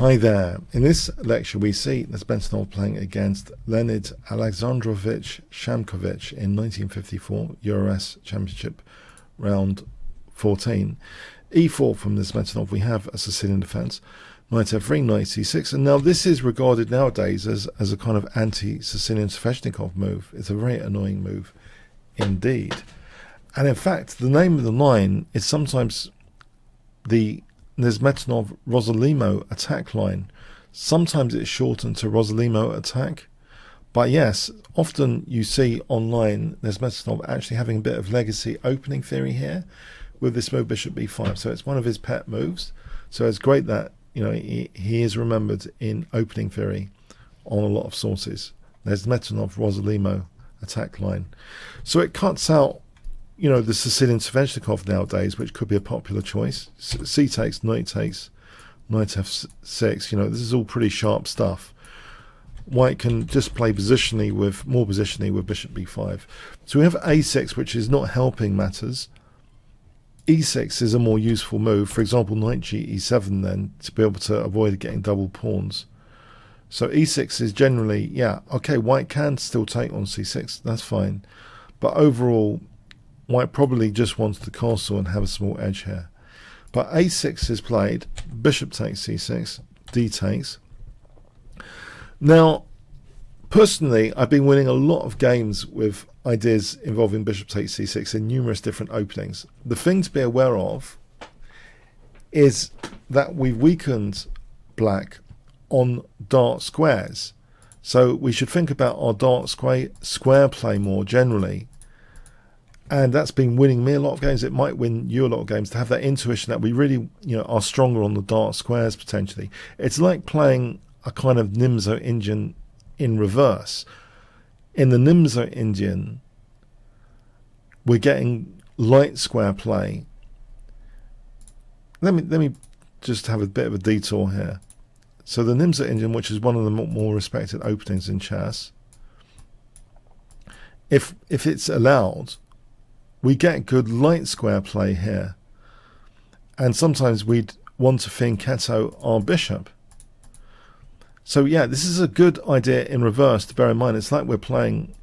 Hi there. In this lecture we see Nezhmetindinov playing against Leonid Alexandrovich Shamkovic in 1954 Euro-S Championship round 14. E4 from Nezhmetindinov, we have a Sicilian defence, knight f3, knight c6, and now this is regarded nowadays as a kind of anti-Sicilian Sveshnikov move. It's a very annoying move indeed. And in fact, the name of the line is sometimes the Nezhmetindinov Rosalimo attack line. Sometimes it's shortened to Rosalimo attack. But yes, often you see online Nezhmetindinov actually having a bit of legacy opening theory here with this move bishop b5. So it's one of his pet moves. So it's great that he is remembered in opening theory on a lot of sources. Nezhmetindinov Rosalimo attack line. So it cuts out the Sicilian Sveshnikov nowadays, which could be a popular choice. C takes, knight f6. This is all pretty sharp stuff. White can just play more positionally with bishop b5. So we have a6, which is not helping matters. e6 is a more useful move. For example, knight e7 then, to be able to avoid getting double pawns. So e6 is generally, okay, white can still take on c6, that's fine. But overall, white probably just wants the castle and have a small edge here. But a6 is played, bishop takes c6, d takes. Now, personally, I've been winning a lot of games with ideas involving bishop takes c6 in numerous different openings. The thing to be aware of is that we've weakened black on dart squares. So we should think about our dart square play more generally. And that's been winning me a lot of games. It might win you a lot of games to have that intuition that we really, are stronger on the dart squares potentially. It's like playing a kind of Nimzo Indian in reverse. In the Nimzo Indian, we're getting light square play. Let me just have a bit of a detour here. So the Nimzo Indian, which is one of the more respected openings in chess, if it's allowed, we get good light square play here. And sometimes we'd want to fianchetto our bishop. So yeah, this is a good idea in reverse to bear in mind. It's like we're playing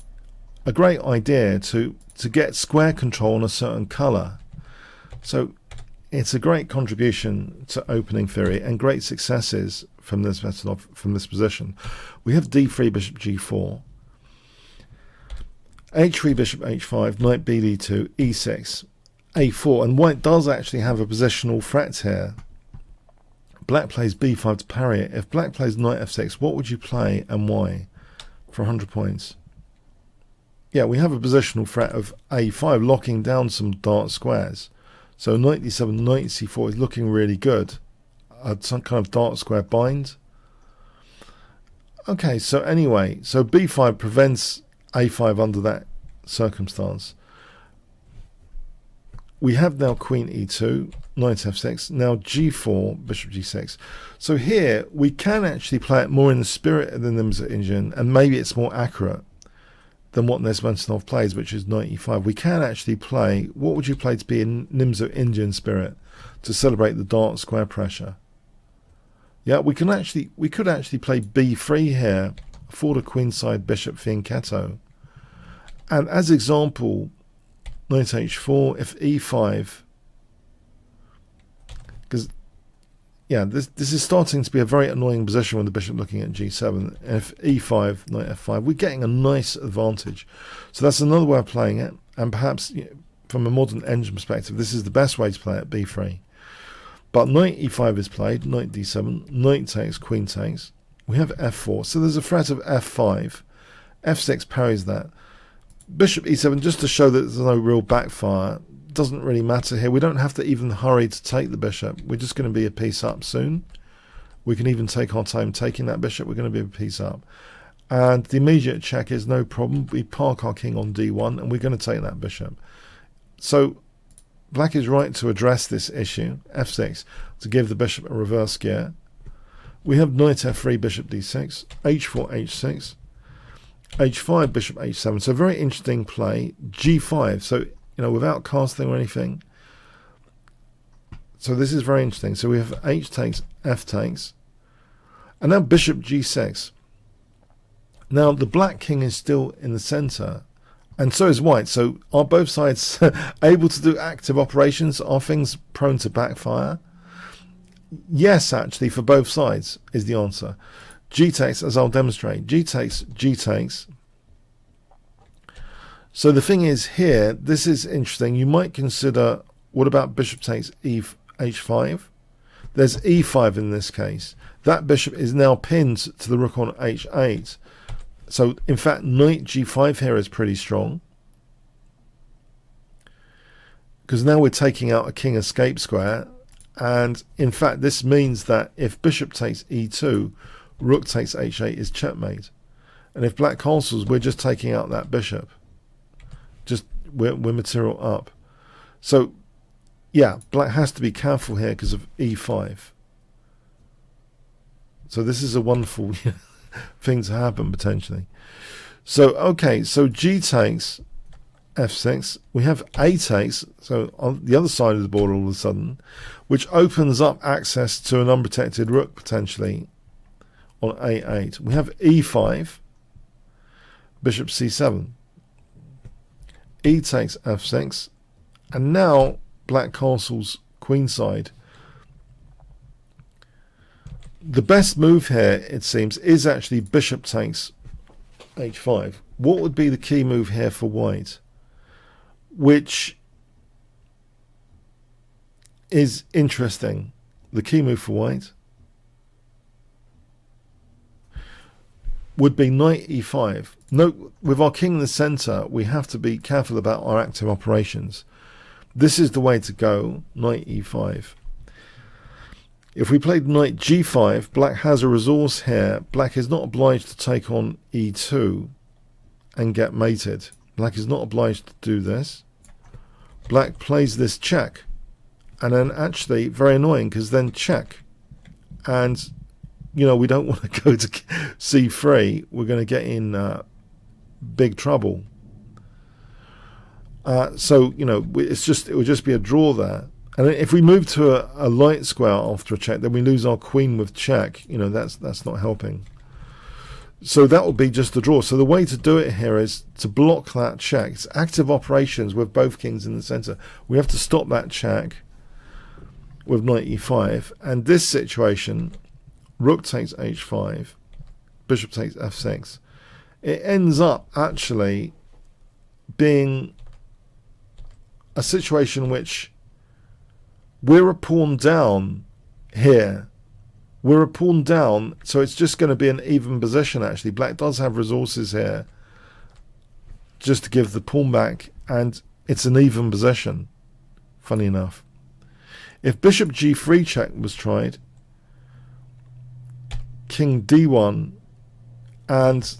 a great idea to get square control on a certain colour. So it's a great contribution to opening theory and great successes from this position. We have d3, bishop g4. h3, bishop h5, knight bd2, e6, a4, and white does actually have a positional threat here. Black plays b5 to parry it. If black plays knight f6, what would you play and why for 100 points? Yeah, we have a positional threat of a5, locking down some dart squares. So knight d7, knight c4 is looking really good. Some kind of dart square bind. Okay, so anyway, so b5 prevents a5 under that circumstance. We have now queen e2, knight f6, now g4, bishop g6. So here we can actually play it more in the spirit of the Nimzo Indian, and maybe it's more accurate than what Nezhmetindinov plays, which is knight e5. We can actually play, what would you play to be in Nimzo Indian spirit to celebrate the dart square pressure? Yeah, we could actually play b3 here for the queenside bishop fianchetto. And as example, knight h4, if e5, because this is starting to be a very annoying position with the bishop looking at g7. And if e5, knight f5, we're getting a nice advantage. So that's another way of playing it, and perhaps from a modern engine perspective, this is the best way to play it, b3. But knight e5 is played, knight d7, knight takes, queen takes. We have f4, so there's a threat of f5. f6 parries that. Bishop e7, just to show that there's no real backfire, doesn't really matter here. We don't have to even hurry to take the bishop. We're just going to be a piece up soon. We can even take our time taking that bishop. We're going to be a piece up. And the immediate check is no problem. We park our king on d1 and we're going to take that bishop. So black is right to address this issue, f6, to give the bishop a reverse gear. We have knight f3, bishop d6, h4, h6. h5, bishop h7. So very interesting play. g5. So, without casting or anything. So this is very interesting. So we have h takes, f takes. And now bishop g6. Now the black king is still in the center, and so is white. So are both sides able to do active operations? Are things prone to backfire? Yes, actually, for both sides is the answer. G takes, as I'll demonstrate. G takes, G takes. So the thing is here, this is interesting. You might consider, what about bishop takes h5? There's e5 in this case. That bishop is now pinned to the rook on h8. So, in fact, knight g5 here is pretty strong. Because now we're taking out a king escape square. And, in fact, this means that if bishop takes e2, rook takes h8 is checkmate. And if black castles, we're just taking out that bishop. Just, we're material up. So, yeah, black has to be careful here because of e5. So this is a wonderful thing to happen potentially. So, okay, so g takes f6. We have a takes, so on the other side of the board all of a sudden, which opens up access to an unprotected rook potentially on a8. We have e5, bishop c7. E takes f6, and now black castles queenside. The best move here, it seems, is actually bishop takes h5. What would be the key move here for white? Which is interesting. The key move for white would be knight e5. Note, with our king in the center, we have to be careful about our active operations. This is the way to go, knight e5. If we played knight g5, black has a resource here. Black is not obliged to take on e2 and get mated. Black is not obliged to do this. Black plays this check. And then actually, very annoying, because then check. And, you know, we don't want to go to c3. We're going to get in big trouble. So, you know, it would just be a draw there. And if we move to a light square after a check, then we lose our queen with check. You know, that's not helping. So that would be just a draw. So the way to do it here is to block that check. It's active operations with both kings in the center. We have to stop that check with knight e5. And this situation, rook takes h5, bishop takes f6. It ends up actually being a situation which we're a pawn down here. We're a pawn down, so it's just going to be an even position actually. Black does have resources here just to give the pawn back, and it's an even position, funny enough. If bishop g3 check was tried, king d1, and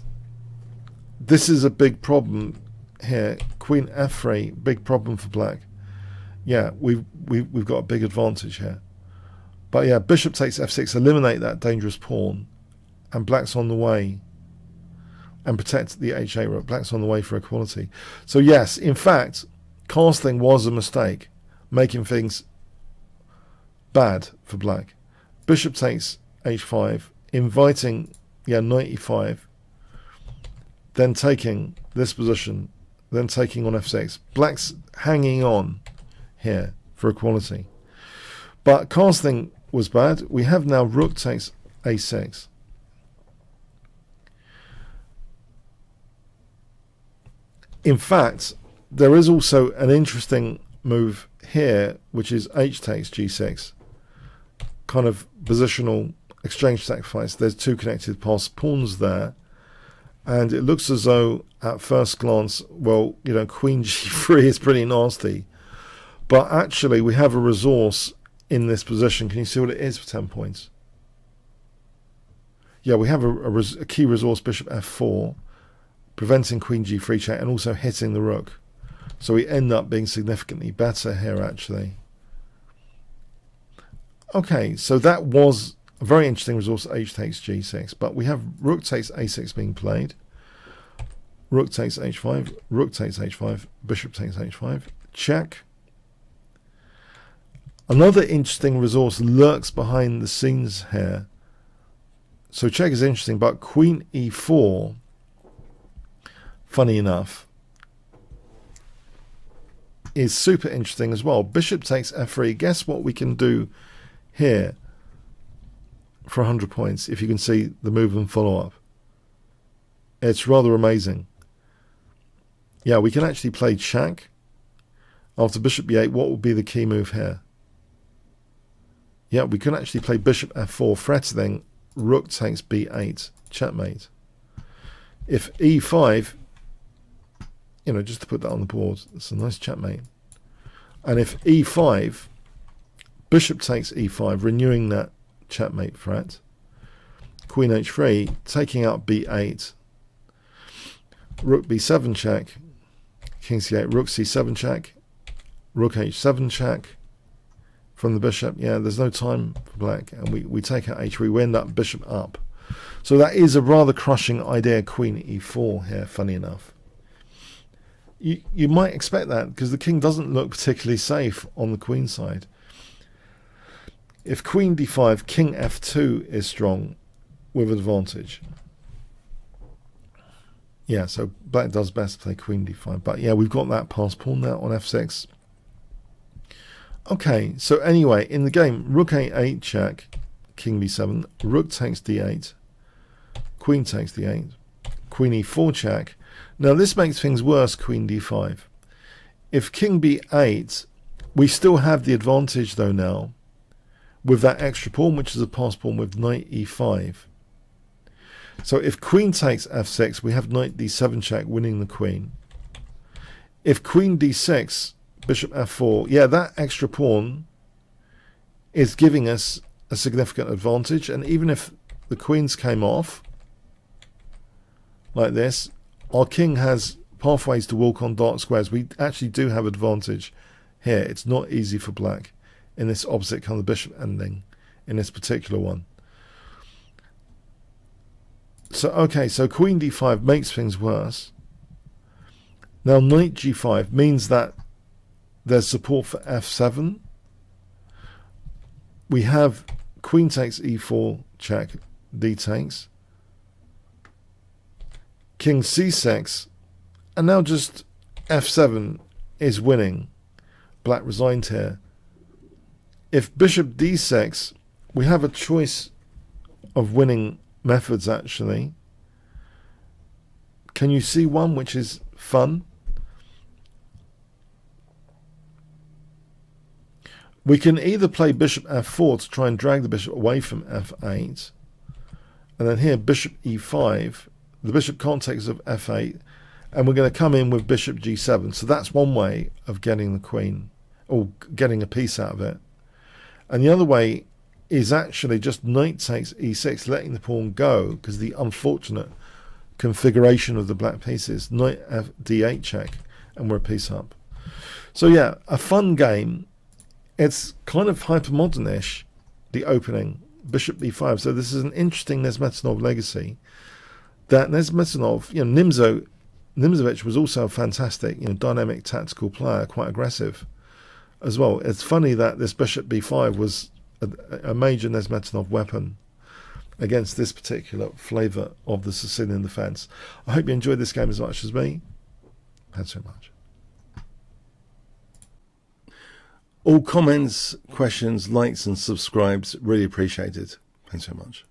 this is a big problem here, queen f3, big problem for black. Yeah, we've got a big advantage here. But yeah, bishop takes f6, eliminate that dangerous pawn, and black's on the way, and protect the h8 rook. Black's on the way for equality. So yes, in fact, castling was a mistake, making things bad for black. Bishop takes h5, inviting, yeah, knight e5, then taking this position, then taking on f6. Black's hanging on here for equality. But castling was bad. We have now rook takes a6. In fact, there is also an interesting move here, which is h takes g6. Kind of positional exchange sacrifice. There's two connected passed pawns there. And it looks as though, at first glance, well, you know, queen g3 is pretty nasty. But actually, we have a resource in this position. Can you see what it is for 10 points? Yeah, we have a key resource, bishop f4, preventing queen g3 check and also hitting the rook. So we end up being significantly better here, actually. Okay, so that was a very interesting resource, h takes g6. But we have rook takes a6 being played. Rook takes h5, rook takes h5, bishop takes h5, check. Another interesting resource lurks behind the scenes here. So check is interesting, but queen e4, funny enough, is super interesting as well. Bishop takes f3. Guess what we can do here for 100 points, if you can see the move and follow up. It's rather amazing. Yeah, we can actually play check. After bishop b8, what would be the key move here? Yeah, we can actually play bishop f4, threatening rook takes b8, checkmate. If e5, you know, just to put that on the board, it's a nice checkmate. And if e5, bishop takes e5, renewing that checkmate threat. Queen h3, taking out b8. Rook b7 check. King c8, rook c7 check. Rook h7 check. From the bishop, yeah, there's no time for black. And we take out h3, we end up bishop up. So that is a rather crushing idea, queen e4 here, funny enough. You might expect that, because the king doesn't look particularly safe on the queen side. If queen d5, king f2 is strong with advantage. Yeah, so black does best to play queen d5. But yeah, we've got that passed pawn now on f6. Okay, so anyway, in the game, rook a8 check, king b7, rook takes d8, queen takes d8, queen e4 check. Now this makes things worse, queen d5. If king b8, we still have the advantage though now, with that extra pawn, which is a passed pawn with knight e5. So if queen takes f6, we have knight d7 check, winning the queen. If queen d6, bishop f4, yeah, that extra pawn is giving us a significant advantage. And even if the queens came off, like this, our king has pathways to walk on dark squares. We actually do have advantage here. It's not easy for black in this opposite kind of bishop ending, in this particular one. So, okay, so queen d5 makes things worse. Now knight g5 means that there's support for f7. We have queen takes e4 check, d takes. King c6, and now just f7 is winning. Black resigned here. If bishop d6, we have a choice of winning methods actually. Can you see one which is fun? We can either play bishop f4 to try and drag the bishop away from f8, and then here bishop e5. The bishop can't take us of f8, and we're going to come in with bishop g7. So that's one way of getting the queen, or getting a piece out of it. And the other way is actually just knight takes e6, letting the pawn go, because the unfortunate configuration of the black pieces, knight f d8 check, and we're a piece up. So yeah, a fun game. It's kind of hypermodern-ish, the opening, bishop b5. So this is an interesting Nezhmetindinov legacy. That Nezhmetindinov, you know, Nimzovich was also a fantastic, you know, dynamic tactical player, quite aggressive as well. It's funny that this bishop b5 was a major Nezhmetindinov weapon against this particular flavour of the Sicilian defence. I hope you enjoyed this game as much as me. Thanks so much. All comments, questions, likes and subscribes, really appreciated. Thanks so much.